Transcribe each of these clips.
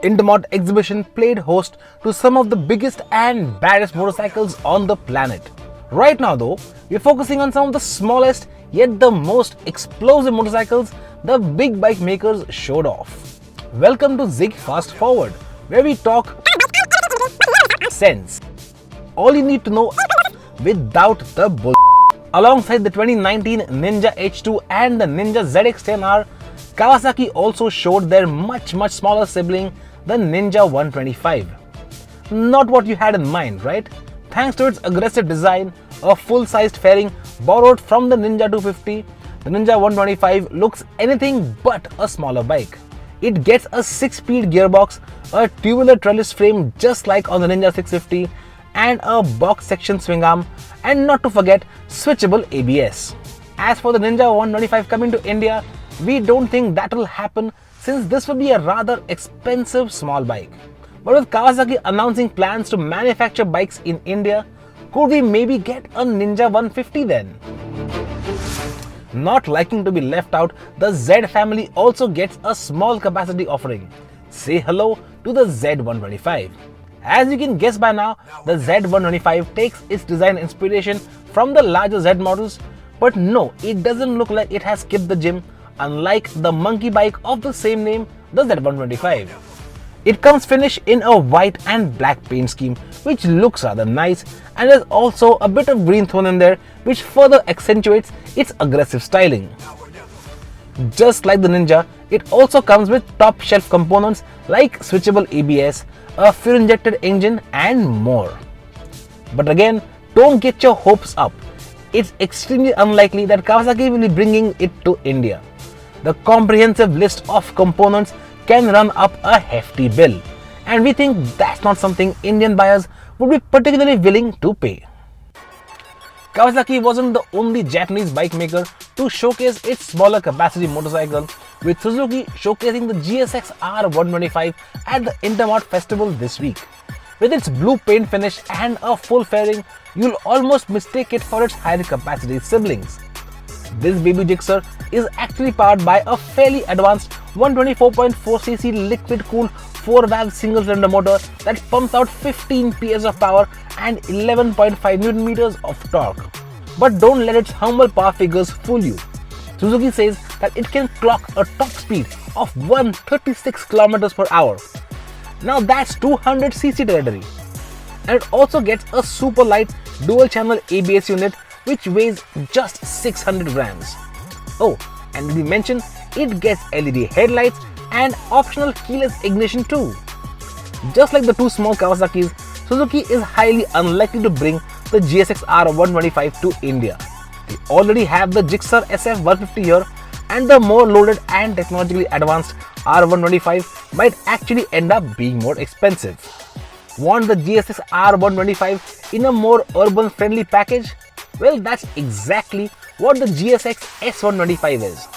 Intermot exhibition played host to some of the biggest and baddest motorcycles on the planet. Right now though, we're focusing on some of the smallest yet the most explosive motorcycles the big bike makers showed off. Welcome to Zig Fast Forward, where we talk sense. All you need to know without the bull. Alongside the 2019 Ninja H2 and the Ninja ZX10R, Kawasaki also showed their much smaller sibling, the Ninja 125. Not what you had in mind, right? Thanks to its aggressive design, a full-sized fairing borrowed from the Ninja 250, the Ninja 125 looks anything but a smaller bike. It gets a 6-speed gearbox, a tubular trellis frame just like on the Ninja 650, and a box section swing arm, and not to forget switchable ABS. As for the Ninja 125 coming to India, we don't think that will happen since this will be a rather expensive small bike. But with Kawasaki announcing plans to manufacture bikes in India, could we maybe get a Ninja 150 then? Not liking to be left out, the Z family also gets a small capacity offering. Say hello to the Z125. As you can guess by now, the Z125 takes its design inspiration from the larger Z models, but no, it doesn't look like it has skipped the gym, unlike the monkey bike of the same name, the Z125. It comes finished in a white and black paint scheme, which looks rather nice, and there's also a bit of green thrown in there, which further accentuates its aggressive styling. Just like the Ninja, it also comes with top shelf components like switchable ABS, a fuel-injected engine and more. But again, don't get your hopes up. It's extremely unlikely that Kawasaki will be bringing it to India. The comprehensive list of components can run up a hefty bill, and we think that's not something Indian buyers would be particularly willing to pay. Kawasaki wasn't the only Japanese bike maker to showcase its smaller capacity motorcycle, with Suzuki showcasing the GSXR 125 at the Intermot festival this week. With its blue paint finish and a full fairing, you'll almost mistake it for its higher capacity siblings. This baby Gixxer is actually powered by a fairly advanced 124.4cc liquid-cooled 4-valve single-cylinder motor that pumps out 15 PS of power and 11.5 Nm of torque. But don't let its humble power figures fool you. Suzuki says that it can clock a top speed of 136 km per hour. Now that's 200cc territory. And it also gets a super light dual-channel ABS unit which weighs just 600 grams. Oh, and we mentioned it gets LED headlights and optional keyless ignition too. Just like the two small Kawasaki's, Suzuki is highly unlikely to bring the GSXR 125 to India. They already have the Gixxer SF 150 here, and the more loaded and technologically advanced R125 might actually end up being more expensive. Want the GSXR 125 in a more urban friendly package? Well, that's exactly what the GSX S125 is.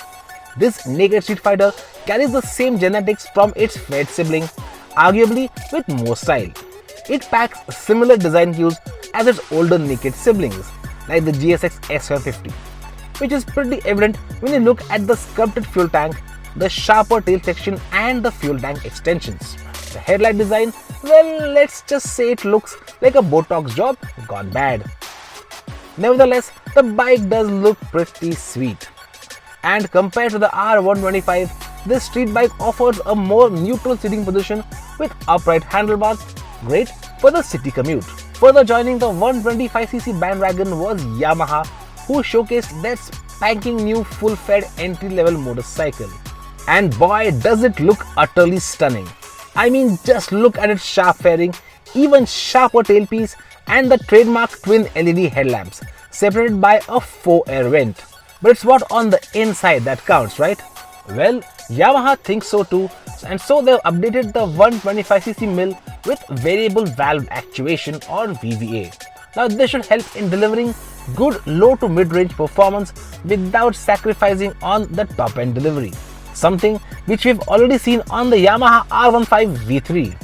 This naked street fighter carries the same genetics from its fed sibling, arguably with more style. It packs similar design cues as its older naked siblings, like the GSX S150, which is pretty evident when you look at the sculpted fuel tank, the sharper tail section and the fuel tank extensions. The headlight design, well, let's just say it looks like a Botox job gone bad. Nevertheless, the bike does look pretty sweet. And compared to the R125, this street bike offers a more neutral seating position with upright handlebars, great for the city commute. Further joining the 125cc bandwagon was Yamaha, who showcased their spanking new full-fed entry-level motorcycle. And boy, does it look utterly stunning. I mean, just look at its sharp fairing, even sharper tailpiece, and the trademark twin LED headlamps, separated by a faux air vent. But it's what on the inside that counts, right? Well, Yamaha thinks so too, and so they've updated the 125cc mill with variable valve actuation or VVA. Now this should help in delivering good low to mid-range performance without sacrificing on the top end delivery, something which we've already seen on the Yamaha R15 V3.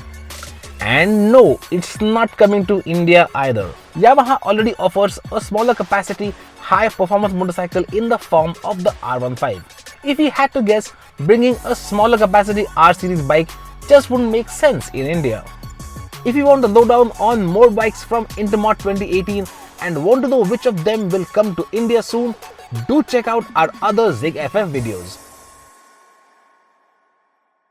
And no, it's not coming to India either. Yamaha already offers a smaller capacity, high performance motorcycle in the form of the R15. If we had to guess, bringing a smaller capacity R series bike just wouldn't make sense in India. If you want the lowdown on more bikes from Intermot 2018 and want to know which of them will come to India soon, do check out our other ZigFF videos.